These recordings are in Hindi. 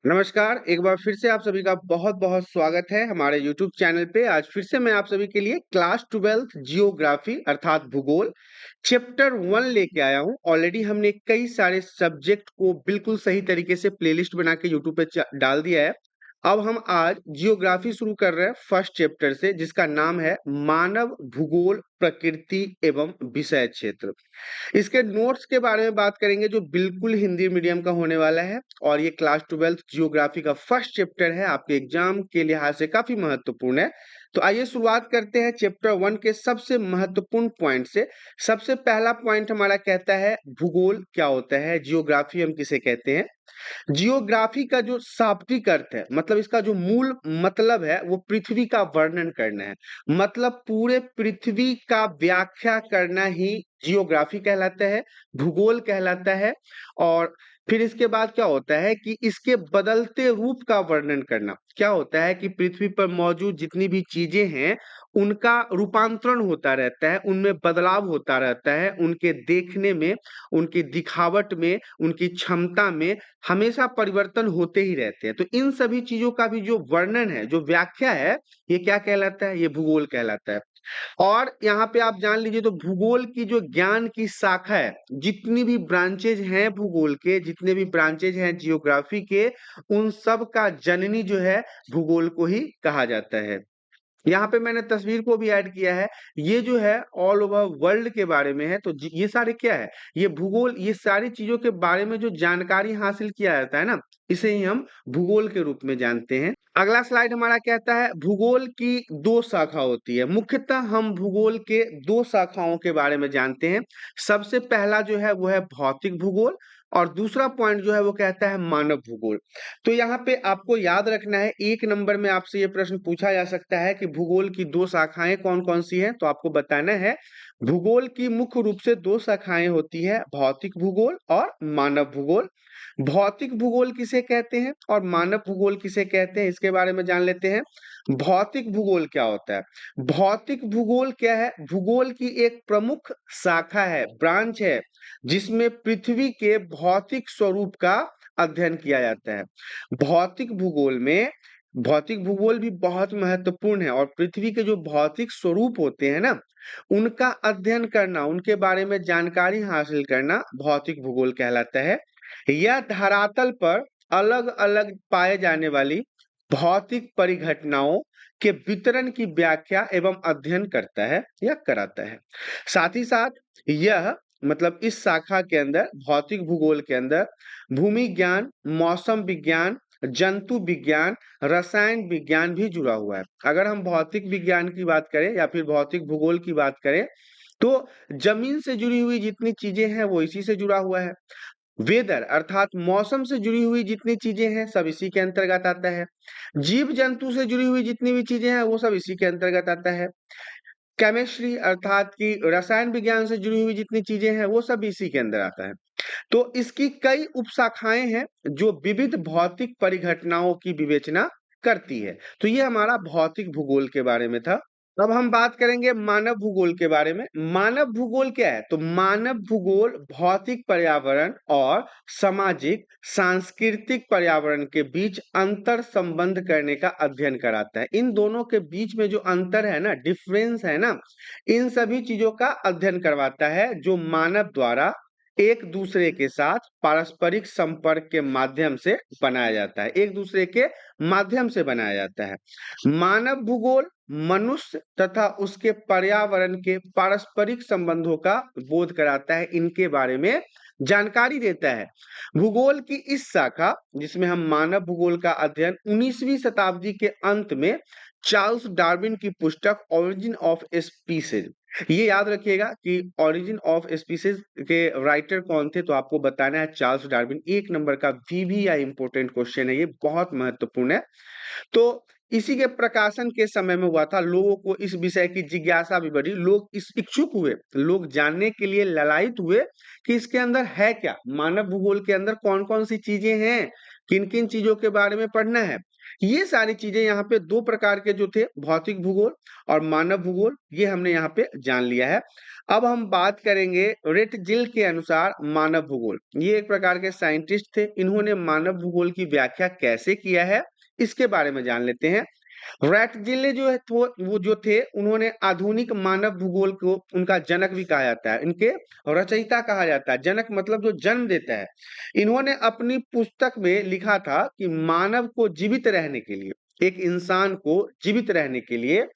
नमस्कार, एक बार फिर से आप सभी का बहुत-बहुत स्वागत है हमारे यूट्यूब चैनल पे। आज फिर से मैं आप सभी के लिए क्लास 12th जियोग्राफी अर्थात भूगोल चैप्टर 1 लेके आया हूँ। ऑलरेडी हमने कई सारे सब्जेक्ट को बिल्कुल सही तरीके से प्लेलिस्ट बना के यूट्यूब पे डाल दिया है। अब हम आज जियोग्राफी शुरू कर रहे हैं फर्स्ट चैप्टर से, जिसका नाम है मानव भूगोल प्रकृति एवं विषय क्षेत्र। इसके नोट्स के बारे में बात करेंगे जो बिल्कुल हिंदी मीडियम का होने वाला है और ये क्लास 12th जियोग्राफी का फर्स्ट चैप्टर है, आपके एग्जाम के लिहाज से काफी महत्वपूर्ण है। तो आइए शुरुआत करते हैं चैप्टर 1 के सबसे महत्वपूर्ण पॉइंट से। सबसे पहला पॉइंट हमारा कहता है भूगोल क्या होता है, जियोग्राफी हम किसे कहते हैं। जियोग्राफी का जो शाब्दिक अर्थ है, मतलब इसका जो मूल मतलब है वो पृथ्वी का वर्णन करना है। मतलब पूरे पृथ्वी का व्याख्या करना ही जियोग्राफी कहलाता है, भूगोल कहलाता है। और फिर इसके बाद क्या होता है कि इसके बदलते रूप का वर्णन करना। क्या होता है कि पृथ्वी पर मौजूद जितनी भी चीजें हैं उनका रूपांतरण होता रहता है, उनमें बदलाव होता रहता है, उनके देखने में, उनकी दिखावट में, उनकी क्षमता में हमेशा परिवर्तन होते ही रहते हैं। तो इन सभी चीजों का भी जो वर्णन है, जो व्याख्या है, ये क्या कहलाता है? ये भूगोल कहलाता है। और यहाँ पे आप जान लीजिए तो भूगोल की जो ज्ञान की शाखा है, जितनी भी ब्रांचेज हैं भूगोल के, जितने भी ब्रांचेज हैं जियोग्राफी के, उन सब का जननी जो है भूगोल को ही कहा जाता है। यहाँ पे मैंने तस्वीर को भी ऐड किया है। ये जो है ऑल ओवर वर्ल्ड के बारे में है। तो ये सारे क्या है, ये भूगोल, ये सारी चीजों के बारे में जो जानकारी हासिल किया जाता है ना, इसे ही हम भूगोल के रूप में जानते हैं। अगला स्लाइड हमारा कहता है भूगोल की दो शाखा होती है। मुख्यतः हम भूगोल के दो शाखाओं के बारे में जानते हैं। सबसे पहला जो है वो है भौतिक भूगोल और दूसरा पॉइंट जो है वो कहता है मानव भूगोल। तो यहाँ पे आपको याद रखना है, एक नंबर में आपसे ये प्रश्न पूछा जा सकता है कि भूगोल की दो शाखाएं कौन कौन सी हैं। तो आपको बताना है भूगोल की मुख्य रूप से दो शाखाएं होती है, भौतिक भूगोल और मानव भूगोल। भौतिक भूगोल किसे कहते हैं और मानव भूगोल किसे कहते हैं, इसके बारे में जान लेते हैं। भौतिक भूगोल क्या होता है? भौतिक भूगोल क्या है? भूगोल की एक प्रमुख शाखा है, ब्रांच है, जिसमें पृथ्वी के भौतिक स्वरूप का अध्ययन किया जाता है। भौतिक भूगोल में भौतिक भूगोल भी बहुत महत्वपूर्ण है और पृथ्वी के जो भौतिक स्वरूप होते हैं ना, उनका अध्ययन करना, उनके बारे में जानकारी हासिल करना भौतिक भूगोल कहलाता है। यह धरातल पर अलग-अलग पाए जाने वाली भौतिक परिघटनाओं के वितरण की व्याख्या एवं अध्ययन करता है या कराता है। साथ ही साथ यह, मतलब इस शाखा के अंदर, भौतिक भूगोल के अंदर भूमि ज्ञान, मौसम विज्ञान, जंतु विज्ञान, रसायन विज्ञान भी जुड़ा हुआ है। अगर हम भौतिक विज्ञान की बात करें या फिर भौतिक भूगोल की बात करें, तो जमीन से जुड़ी हुई जितनी चीजें हैं वो इसी से जुड़ा हुआ है। वेदर अर्थात मौसम से जुड़ी हुई जितनी चीजें हैं सब इसी के अंतर्गत आता है। जीव जंतु से जुड़ी हुई जितनी भी चीजें हैं वो सब इसी के अंतर्गत आता है। केमिस्ट्री अर्थात कि रसायन विज्ञान से जुड़ी हुई जितनी चीजें हैं वो सब इसी के अंदर आता है। तो इसकी कई उपशाखाएं हैं जो विविध भौतिक परिघटनाओं की विवेचना करती है। तो ये हमारा भौतिक भूगोल के बारे में था। अब हम बात करेंगे मानव भूगोल के बारे में। मानव भूगोल क्या है? तो मानव भूगोल भौतिक पर्यावरण और सामाजिक सांस्कृतिक पर्यावरण के बीच अंतर संबंध करने का अध्ययन कराता है। इन दोनों के बीच में जो अंतर है ना, डिफरेंस है ना, इन सभी चीजों का अध्ययन करवाता है जो मानव द्वारा एक दूसरे के साथ पारस्परिक संपर्क के माध्यम से बनाया जाता है, एक दूसरे के माध्यम से बनाया जाता है। मानव भूगोल मनुष्य तथा उसके पर्यावरण के पारस्परिक संबंधों का बोध कराता है, इनके बारे में जानकारी देता है। भूगोल की इस शाखा, जिसमें हम मानव भूगोल का अध्ययन 19वीं शताब्दी के अंत में चार्ल्स डार्विन की पुस्तक ओरिजिन ऑफ स्पीसीज, ये याद रखिएगा कि ओरिजिन ऑफ स्पीसीज के राइटर कौन थे, तो आपको बताना है चार्ल्स डार्विन। एक नंबर का VVI इंपोर्टेंट क्वेश्चन है, ये बहुत महत्वपूर्ण है। तो इसी के प्रकाशन के समय में हुआ था। लोगों को इस विषय की जिज्ञासा भी बढ़ी, लोग इस इच्छुक हुए, लोग जानने के लिए ललायित हुए कि इसके अंदर है क्या, मानव भूगोल के अंदर कौन कौन सी चीजें हैं, किन-किन चीज़ों के बारे में पढ़ना है। ये सारी चीज़ें यहाँ पे 2 प्रकार के जो थे भौतिक भूगोल और मानव भूगोल, ये हमने यहाँ पे जान लिया है। अब हम बात करेंगे रेटजिल के अनुसार मानव भूगोल। ये एक प्रकार के साइंटिस्ट थे, इन्होंने मानव भूगोल की व्याख्या कैसे किया है, इसके बारे में जान लेते हैं। रैटजिल जो है थो वो जो थे उन्होंने आधुनिक मानव भूगोल को उनका जनक भी कहा जाता है, इनके रचयिता कहा जाता है। जनक मतलब जो जन्म देता है। इन्होंने अपनी पुस्तक में लिखा था कि मानव को जीवित रहने के लिए, एक इंसान को जीवित रहने के लिए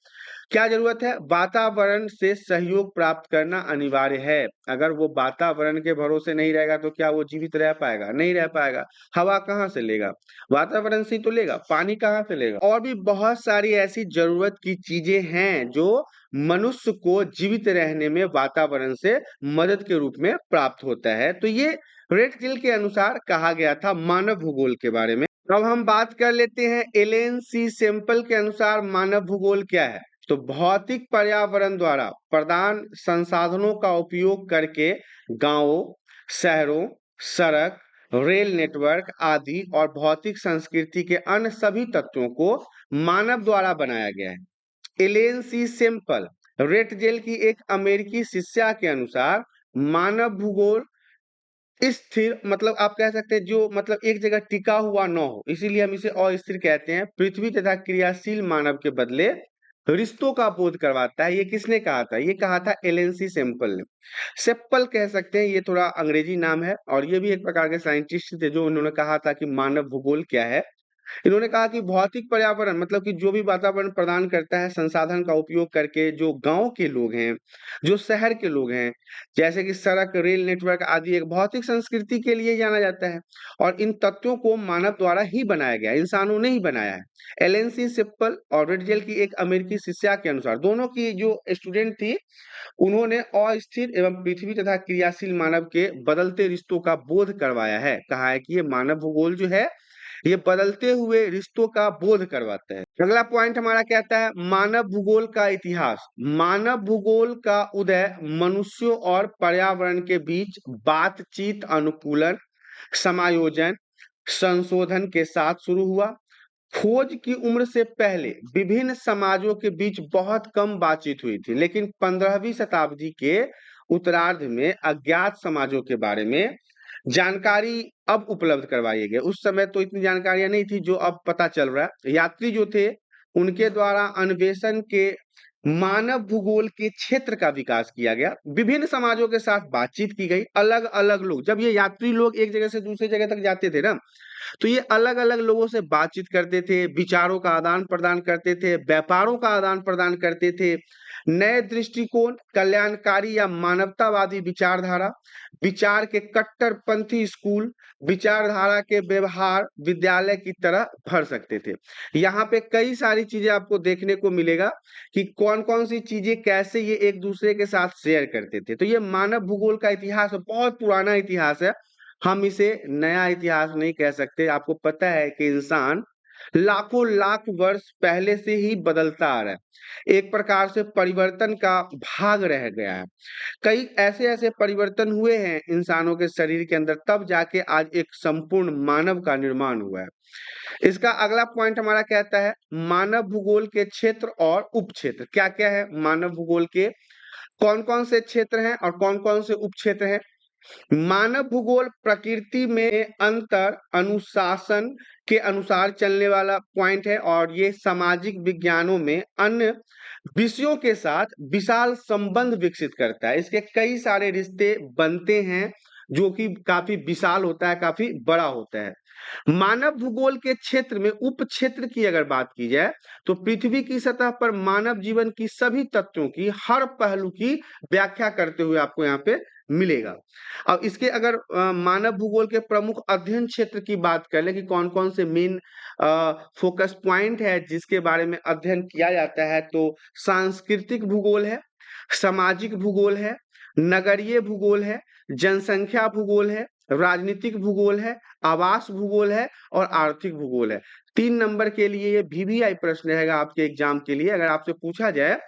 क्या ज़रूरत है? वातावरण से सहयोग प्राप्त करना अनिवार्य है। अगर वो वातावरण के भरोसे नहीं रहेगा तो क्या वो जीवित रह पाएगा? नहीं रह पाएगा। हवा कहाँ से लेगा? वातावरण से ही तो लेगा। पानी कहाँ से लेगा? और भी बहुत सारी ऐसी ज़रूरत की चीज़ें हैं जो मनुष्य को जीवित रहने में वातावरण से मदद के रूप में प्राप्त होता है। तो ये रेटकिल के अनुसार कहा गया था मानव भूगोल के बारे में। अब हम बात कर लेते हैं एलेन सी सेम्पल के अनुसार मानव भूगोल क्या है? तो भौतिक पर्यावरण द्वारा प्रदान संसाधनों का उपयोग करके गांवों, शहरों, सड़क, रेल नेटवर्क आदि और भौतिक संस्कृति के अन्य सभी तत्वों को मानव द्वारा बनाया गया है। एलेन सी सेम्पल रेटजेल की एक अमेरिकी शिष्या के अनुसार मानव भूगोल स्थिर मतलब आप कह सकते हैं जो मतलब एक जगह टिका हुआ न हो, इसीलिए हम इसे अस्थिर कहते हैं। पृथ्वी तथा क्रियाशील मानव के बदले रिश्तों का बोध करवाता है। ये किसने कहा था? ये कहा था एलन सी सेम्पल ने। सेप्पल कह सकते हैं, ये थोड़ा अंग्रेजी नाम है और ये भी एक प्रकार के साइंटिस्ट थे जो उन्होंने कहा था कि मानव भूगोल क्या है। इन्होंने कहा कि भौतिक पर्यावरण मतलब कि जो भी वातावरण प्रदान करता है संसाधन का उपयोग करके जो गांव के लोग हैं, जो शहर के लोग हैं, जैसे कि सड़क, रेल नेटवर्क आदि एक भौतिक संस्कृति के लिए जाना जाता है और इन तत्वों को मानव द्वारा ही बनाया गया, इंसानों ने ही बनाया है। एलन सी सेप्पल और रेटजेल की एक अमेरिकी शिष्या के अनुसार दोनों की जो स्टूडेंट थी उन्होंने अस्थिर एवं पृथ्वी तथा क्रियाशील मानव के बदलते रिश्तों का बोध करवाया है। कहा है कि ये मानव भूगोल जो है ये बदलते हुए रिश्तों का बोध करवाता है। अगला पॉइंट हमारा कहता है मानव भूगोल का इतिहास। मानव भूगोल का उदय मनुष्यों और पर्यावरण के बीच बातचीत, अनुकूलन, समायोजन, संशोधन के साथ शुरू हुआ। खोज की उम्र से पहले विभिन्न समाजों के बीच बहुत कम बातचीत हुई थी, लेकिन 15वीं शताब्दी के उत्तरार्ध में अज्ञात समाजों के बारे में जानकारी अब उपलब्ध करवाई गई। उस समय तो इतनी जानकारियां नहीं थी जो अब पता चल रहा है। यात्री जो थे उनके द्वारा अन्वेषण के मानव भूगोल के क्षेत्र का विकास किया गया। विभिन्न समाजों के साथ बातचीत की गई। अलग अलग लोग, जब ये यात्री लोग एक जगह से दूसरी जगह तक जाते थे ना, तो ये अलग अलग लोगों से बातचीत करते थे, विचारों का आदान प्रदान करते थे, व्यापारों का आदान प्रदान करते थे। नए दृष्टिकोण, कल्याणकारी या मानवतावादी विचारधारा, विचार के कट्टरपंथी स्कूल विचारधारा के व्यवहार विद्यालय की तरह भर सकते थे। यहाँ पे कई सारी चीजें आपको देखने को मिलेगा कि कौन कौन सी चीजें कैसे ये एक दूसरे के साथ शेयर करते थे। तो ये मानव भूगोल का इतिहास बहुत पुराना इतिहास है। हम इसे नया इतिहास नहीं कह सकते। आपको पता है कि इंसान लाखों लाख वर्ष पहले से ही बदलता आ रहा है, एक प्रकार से परिवर्तन का भाग रह गया है। कई ऐसे-ऐसे परिवर्तन हुए हैं इंसानों के शरीर के अंदर, तब जाके आज एक संपूर्ण मानव का निर्माण हुआ है। इसका अगला पॉइंट हमारा कहता है मानव भूगोल के क्षेत्र और उपक्षेत्र। क्या-क्या है मानव भूगोल के? कौन-कौन से क्षेत्र हैं और कौन-कौन से उपक्षेत्र हैं? मानव भूगोल प्रकृति में अंतर अनुशासन के अनुसार चलने वाला पॉइंट है और ये सामाजिक विज्ञानों में अन्य विषयों के साथ विशाल संबंध विकसित करता है। इसके कई सारे रिश्ते बनते हैं जो कि काफी विशाल होता है, काफी बड़ा होता है। मानव भूगोल के क्षेत्र में उप क्षेत्र की अगर बात की जाए तो पृथ्वी की सतह पर मानव जीवन की सभी तत्वों की हर पहलू की व्याख्या करते हुए आपको यहाँ पे मिलेगा। अब इसके अगर मानव भूगोल के प्रमुख अध्ययन क्षेत्र की बात कर लें कि कौन-कौन से मेन फोकस पॉइंट है जिसके बारे में अध्ययन किया जाता है, तो सांस्कृतिक भूगोल है, सामाजिक भूगोल है, नगरीय भूगोल है, जनसंख्या भूगोल है, राजनीतिक भूगोल है, आवास भूगोल है और आर्थिक भूगोल है। 3 नंबर के लिए ये वीवीआई प्रश्न रहेगा आपके एग्जाम के लिए। अगर आपसे पूछा जाए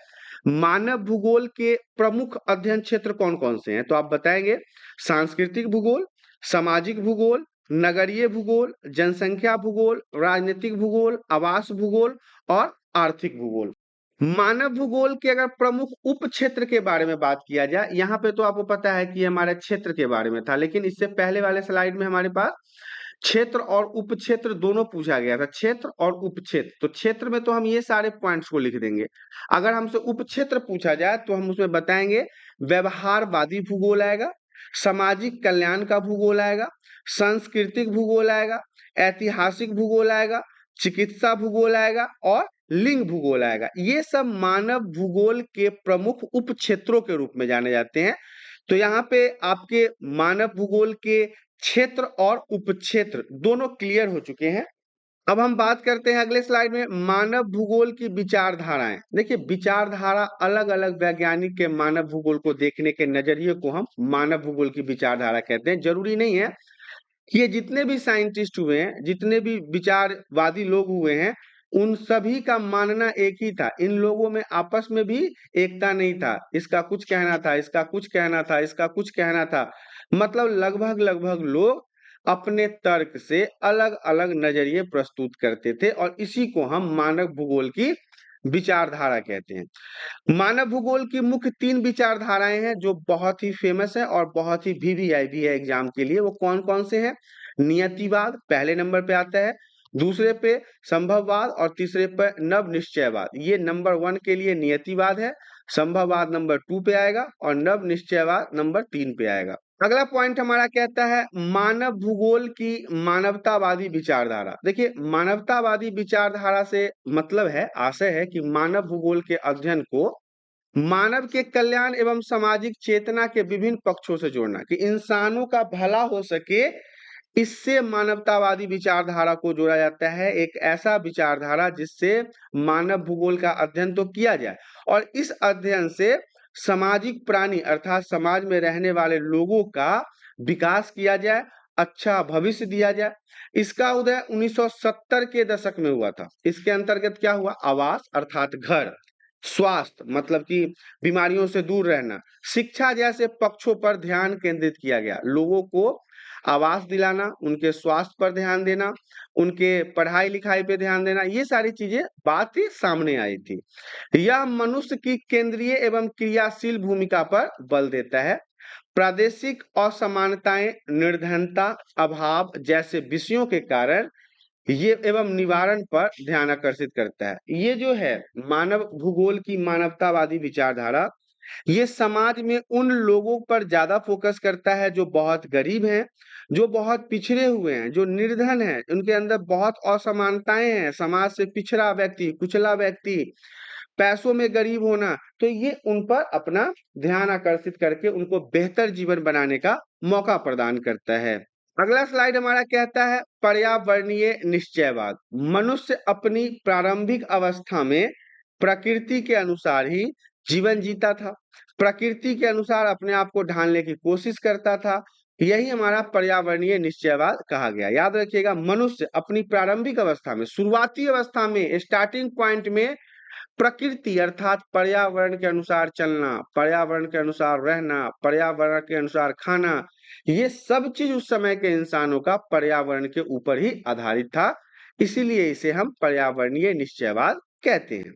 मानव भूगोल के प्रमुख अध्ययन क्षेत्र कौन-कौन से हैं, तो आप बताएंगे सांस्कृतिक भूगोल, सामाजिक भूगोल, नगरीय भूगोल, जनसंख्या भूगोल, राजनीतिक भूगोल, आवास भूगोल और आर्थिक भूगोल। मानव भूगोल के अगर प्रमुख उप क्षेत्र के बारे में बात किया जाए, यहाँ पे तो आपको पता है कि हमारे क्षेत्र के बारे में था, लेकिन इससे पहले वाले स्लाइड में हमारे पास क्षेत्र और उप क्षेत्र दोनों पूछा गया था, क्षेत्र और उप क्षेत्र। तो क्षेत्र में तो हम ये सारे पॉइंट्स को लिख देंगे। अगर हमसे उप क्षेत्र पूछा जाए तो हम उसमें बताएंगे व्यवहारवादी भूगोल आएगा, सामाजिक कल्याण का भूगोल आएगा, सांस्कृतिक भूगोल आएगा, ऐतिहासिक भूगोल आएगा, चिकित्सा भूगोल आएगा और लिंग भूगोल आएगा। ये सब मानव भूगोल के प्रमुख उप क्षेत्रों के रूप में जाने जाते हैं। तो यहाँ पे आपके मानव भूगोल के क्षेत्र और उपक्षेत्र दोनों क्लियर हो चुके हैं। अब हम बात करते हैं अगले स्लाइड में मानव भूगोल की विचारधाराएं। देखिए, विचारधारा अलग अलग वैज्ञानिक के मानव भूगोल को देखने के नजरिए को हम मानव भूगोल की विचारधारा कहते हैं। जरूरी नहीं है ये जितने भी साइंटिस्ट हुए हैं, जितने भी विचारवादी लोग हुए हैं, उन सभी का मानना एक ही था। इन लोगों में आपस में भी एकता नहीं था। इसका कुछ कहना था, इसका कुछ कहना था, इसका कुछ कहना था। मतलब लगभग लगभग लोग अपने तर्क से अलग अलग नजरिए प्रस्तुत करते थे और इसी को हम मानव भूगोल की विचारधारा कहते हैं। मानव भूगोल की मुख्य 3 विचारधाराएं हैं जो बहुत ही फेमस है और बहुत ही वीवीआईपी है एग्जाम के लिए। वो कौन कौन से हैं? नियतिवाद पहले नंबर पे आता है, दूसरे पे संभववाद और तीसरे पे नव निश्चयवाद। ये नंबर 1 के लिए नियतिवाद है, संभववाद नंबर 2 पे आएगा और नव निश्चयवाद नंबर 3 पे आएगा। अगला पॉइंट हमारा कहता है मानव भूगोल की मानवतावादी विचारधारा। देखिए, मानवतावादी विचारधारा से मतलब है, आशय है कि मानव भूगोल के अध्ययन को मानव के कल्याण एवं सामाजिक चेतना के विभिन्न पक्षों से जोड़ना, कि इंसानों का भला हो सके, इससे मानवतावादी विचारधारा को जोड़ा जाता है। एक ऐसा विचारधारा जिससे मानव भूगोल का अध्ययन तो किया जाए और इस अध्ययन से सामाजिक प्राणी अर्थात समाज में रहने वाले लोगों का विकास किया जाए, अच्छा भविष्य दिया जाए। इसका उदय 1970 के दशक में हुआ था। इसके अंतर्गत क्या हुआ? आवास अर्थात घर, स्वास्थ्य मतलब कि बीमारियों से दूर रहना, शिक्षा जैसे पक्षों पर ध्यान केंद्रित किया गया। लोगों को आवास दिलाना, उनके स्वास्थ्य पर ध्यान देना, उनके पढ़ाई लिखाई पे ध्यान देना, ये सारी चीजें बात ही सामने आई थी। यह मनुष्य की केंद्रीय एवं क्रियाशील भूमिका पर बल देता है। प्रादेशिक असमानताएं, निर्धनता, अभाव जैसे विषयों के कारण ये एवं निवारण पर ध्यान आकर्षित करता है। ये जो है मानव भूगोल की मानवतावादी विचारधारा, ये समाज में उन लोगों पर ज्यादा फोकस करता है जो बहुत गरीब हैं, जो बहुत पिछड़े हुए हैं, जो निर्धन हैं, उनके अंदर बहुत असमानताएं हैं, समाज से पिछड़ा व्यक्ति, कुचला व्यक्ति, पैसों में गरीब होना। तो ये उन पर अपना ध्यान आकर्षित करके उनको बेहतर जीवन बनाने का मौका प्रदान करता है। अगला स्लाइड हमारा कहता है पर्यावरणीय निश्चयवाद। मनुष्य अपनी प्रारंभिक अवस्था में प्रकृति के अनुसार ही जीवन जीता था, प्रकृति के अनुसार अपने आप को ढालने की कोशिश करता था। यही हमारा पर्यावरणीय निश्चयवाद कहा गया। याद रखिएगा, मनुष्य अपनी प्रारंभिक अवस्था में, शुरुआती अवस्था में, स्टार्टिंग पॉइंट में प्रकृति अर्थात पर्यावरण के अनुसार चलना, पर्यावरण के अनुसार रहना, पर्यावरण के अनुसार खाना, ये सब चीज उस समय के इंसानों का पर्यावरण के ऊपर ही आधारित था। इसीलिए इसे हम पर्यावरणीय निश्चयवाद कहते हैं।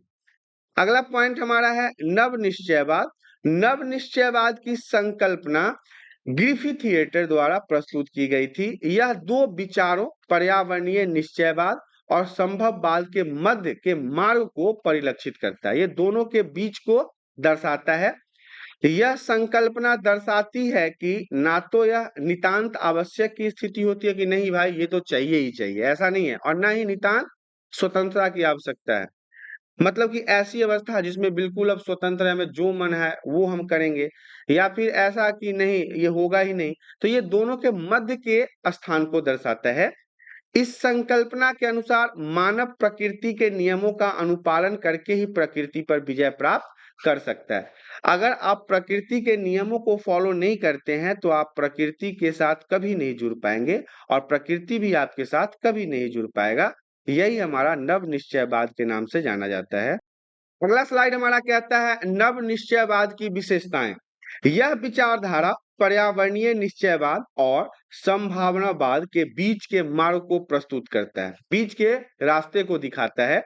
अगला पॉइंट हमारा है नव निश्चयवाद। नव निश्चयवाद की संकल्पना ग्रिफिथ थिएटर द्वारा प्रस्तुत की गई थी। यह दो विचारों पर्यावरणीय निश्चयवाद और संभववाद के मध्य के मार्ग को परिलक्षित करता है। ये दोनों के बीच को दर्शाता है। यह संकल्पना दर्शाती है कि ना तो यह नितांत आवश्यक की स्थिति होती है कि नहीं भाई ये तो चाहिए ही चाहिए, ऐसा नहीं है, और ना ही नितांत स्वतंत्रता की आवश्यकता है। मतलब कि ऐसी अवस्था जिसमें बिल्कुल अब स्वतंत्र है, हमें जो मन है वो हम करेंगे, या फिर ऐसा कि नहीं ये होगा ही नहीं। तो ये दोनों के मध्य के स्थान को दर्शाता है। इस संकल्पना के अनुसार मानव प्रकृति के नियमों का अनुपालन करके ही प्रकृति पर विजय प्राप्त कर सकता है। अगर आप प्रकृति के नियमों को फॉलो नहीं करते हैं तो आप प्रकृति के साथ कभी नहीं जुड़ पाएंगे और प्रकृति भी आपके साथ कभी नहीं जुड़ पाएगा। यही हमारा नव निश्चयवाद के नाम से जाना जाता है। अगला स्लाइड हमारा कहता है नव निश्चयवाद की विशेषताएं। यह विचारधारा पर्यावरणीय निश्चयवाद और संभावनावाद के बीच के मार्ग को प्रस्तुत करता है, बीच के रास्ते को दिखाता है।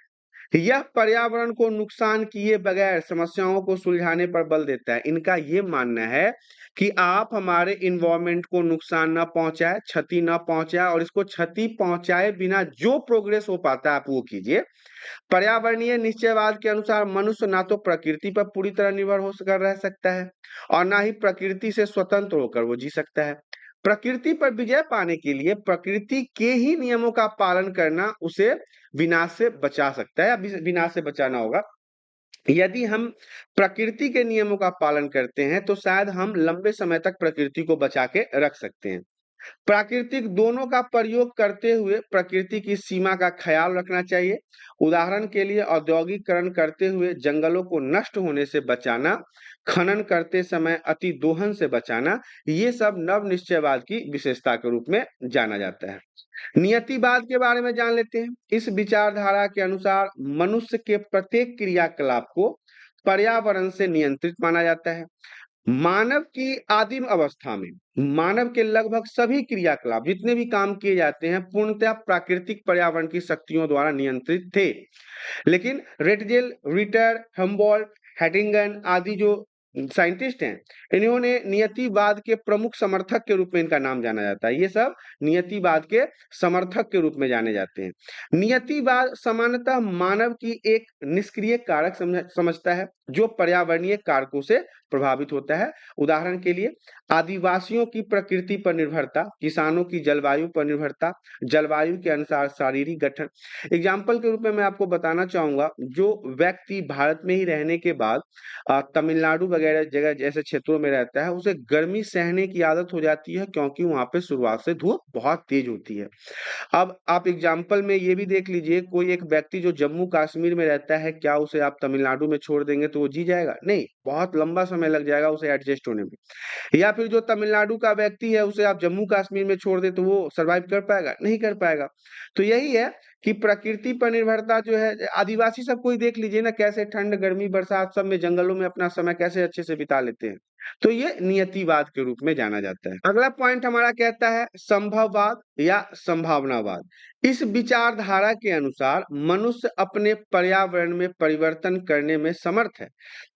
यह पर्यावरण को नुकसान किए बगैर समस्याओं को सुलझाने पर बल देता है। इनका ये मानना है कि आप हमारे इन्वायरमेंट को नुकसान न पहुंचाए, क्षति न पहुंचाए, और इसको क्षति पहुंचाए बिना जो प्रोग्रेस हो पाता है आप वो कीजिए। पर्यावरणीय निश्चयवाद के अनुसार मनुष्य ना तो प्रकृति पर पूरी तरह निर्भर होकर रह सकता है और ना ही प्रकृति से स्वतंत्र होकर वो जी सकता है। प्रकृति पर विजय पाने के लिए प्रकृति के ही नियमों का पालन करना उसे विनाश से बचा सकता है या विनाश से बचाना होगा। यदि हम प्रकृति के नियमों का पालन करते हैं तो शायद हम लंबे समय तक प्रकृति को बचा के रख सकते हैं। प्राकृतिक दोनों का प्रयोग करते हुए प्रकृति की सीमा का ख्याल रखना चाहिए। उदाहरण के लिए औद्योगिकरण करते हुए जंगलों को नष्ट होने से बचाना, खनन करते समय अति दोहन से बचाना, ये सब नव निश्चयवाद की विशेषता के रूप में जाना जाता है। नियतिवाद के बारे में जान लेते हैं। इस विचारधारा के अनुसार मनुष्य के प्रत्येक क्रियाकलाप को पर्यावरण से नियंत्रित माना जाता है। मानव की आदिम अवस्था में मानव के लगभग सभी क्रियाकलाप जितने भी काम किए जाते हैं पूर्णतः प्राकृतिक पर्यावरण की शक्तियों द्वारा नियंत्रित थे। लेकिन रेटजेल, रिटर, हम्बोल्ट, हैटिंगन आदि जो साइंटिस्ट हैं, इन्होंने नियतिवाद के प्रमुख समर्थक के रूप में इनका नाम जाना जाता है। ये सब नियतिवाद के समर्थक के रूप में जाने जाते हैं। नियतिवाद सामान्यतः मानव की एक निष्क्रिय कारक समझता है जो पर्यावरणीय कारकों से प्रभावित होता है। उदाहरण के लिए आदिवासियों की प्रकृति पर निर्भरता, किसानों की जलवायु पर निर्भरता, जलवायु के अनुसार शारीरिक गठन। एग्जाम्पल के रूप में मैं आपको बताना चाहूंगा, जो व्यक्ति भारत में ही रहने के बाद तमिलनाडु वगैरह जगह जैसे क्षेत्रों में रहता है, उसे गर्मी सहने की आदत हो जाती है क्योंकि वहां पे शुरुआत से धूप बहुत तेज होती है। अब आप एग्जाम्पल में ये भी देख लीजिए, कोई एक व्यक्ति जो जम्मू कश्मीर में रहता है, क्या उसे आप तमिलनाडु में छोड़ देंगे तो वो जी जाएगा? नहीं, बहुत लंबा समय लग जाएगा उसे एडजस्ट होने में। या फिर जो तमिलनाडु का व्यक्ति है उसे आप जम्मू कश्मीर में छोड़ दे तो वो सरवाइव कर पाएगा? नहीं कर पाएगा। तो यही है कि प्रकृति पर निर्भरता जो है, आदिवासी सबको ही देख लीजिए ना, कैसे ठंड गर्मी बरसात सब में जंगलों में अपना समय कैसे अच्छे से बिता लेते हैं। तो ये नियतिवाद के रूप में जाना जाता है। अगला पॉइंट हमारा कहता है संभववाद या संभावनावाद। इस विचारधारा के अनुसार मनुष्य अपने पर्यावरण में परिवर्तन करने में समर्थ है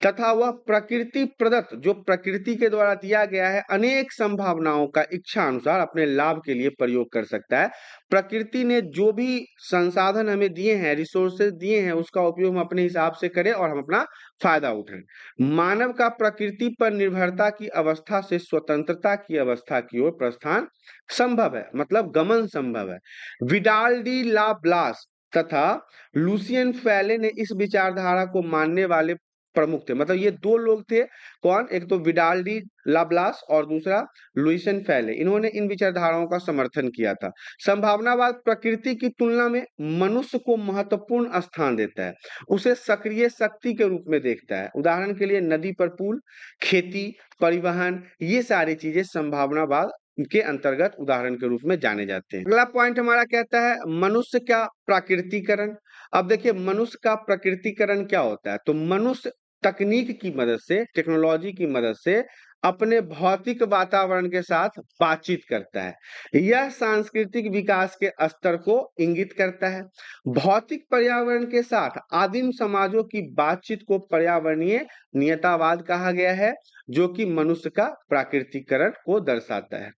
तथा वह प्रकृति प्रदत्त, जो प्रकृति के द्वारा दिया गया है, अनेक संभावनाओं का इच्छा अनुसार अपने लाभ के लिए प्रयोग कर सकता है। प्रकृति ने जो भी संसाधन हमें दिए हैं, रिसोर्सेज दिए हैं, उसका उपयोग हम अपने हिसाब से करें और हम अपना फायदा उठाएं। मानव का प्रकृति पर निर्भरता की अवस्था से स्वतंत्रता की अवस्था की ओर प्रस्थान संभव है, मतलब गमन संभव है। विडाल डी ला ब्लास तथा लुसियन फैले ने इस विचारधारा को मानने वाले प्रमुख थे। मतलब ये दो लोग थे, कौन? एक तो विडाल डी लाब्लास और दूसरा लुइसन फैले। इन्होंने इन विचारधाराओं का समर्थन किया था। संभावनावाद प्रकृति की तुलना में मनुष्य को महत्वपूर्ण स्थान देता है, उसे सक्रिय शक्ति के रूप में देखता है। उदाहरण के लिए नदी पर पुल, खेती, परिवहन, ये सारी चीजें संभावनावाद के अंतर्गत उदाहरण के रूप में जाने जाते हैं। अगला पॉइंट हमारा कहता है मनुष्य का प्राकृतिकरण। अब देखिए मनुष्य का प्रकृतिकरण क्या होता है। तो मनुष्य तकनीक की मदद से, टेक्नोलॉजी की मदद से अपने भौतिक वातावरण के साथ बातचीत करता है। यह सांस्कृतिक विकास के स्तर को इंगित करता है। भौतिक पर्यावरण के साथ आदिम समाजों की बातचीत को पर्यावरणीय नियतावाद कहा गया है, जो कि मनुष्य का प्राकृतिकरण को दर्शाता है।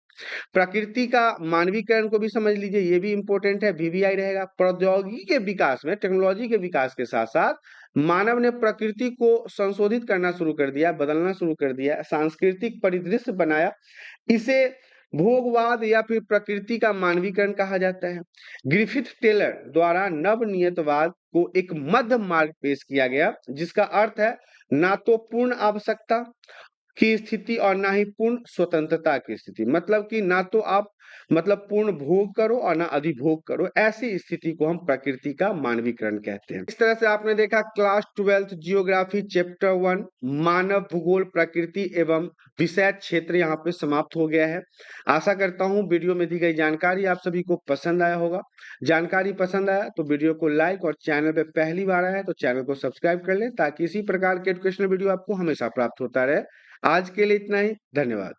प्रकृति का मानवीकरण को भी समझ लीजिए, ये भी इंपॉर्टेंट है, वीवीआई रहेगा। प्रौद्योगिकी के विकास में, टेक्नोलॉजी के विकास के साथ साथ मानव ने प्रकृति को संशोधित करना शुरू कर दिया, बदलना शुरू कर दिया, सांस्कृतिक परिदृश्य बनाया। इसे भोगवाद या फिर प्रकृति का मानवीकरण कहा जाता है। ग्रिफिथ टेलर द्वारा नवनियतवाद को एक मध्य मार्ग पेश किया गया, जिसका अर्थ है ना तो पूर्ण आवश्यकता की स्थिति और ना ही पूर्ण स्वतंत्रता की स्थिति। मतलब कि ना तो आप पूर्ण भोग करो और ना अधिभोग करो, ऐसी स्थिति को हम प्रकृति का मानवीकरण कहते हैं। इस तरह से आपने देखा क्लास 12th जियोग्राफी चैप्टर 1 मानव भूगोल प्रकृति एवं विषय क्षेत्र यहाँ पे समाप्त हो गया है। आशा करता हूँ वीडियो में दी गई जानकारी आप सभी को पसंद आया होगा। जानकारी पसंद आया तो वीडियो को लाइक और चैनल पे पहली बार आया है तो चैनल को सब्सक्राइब कर लें, ताकि इसी प्रकार के एजुकेशनल वीडियो आपको हमेशा प्राप्त होता रहे। आज के लिए इतना ही, धन्यवाद।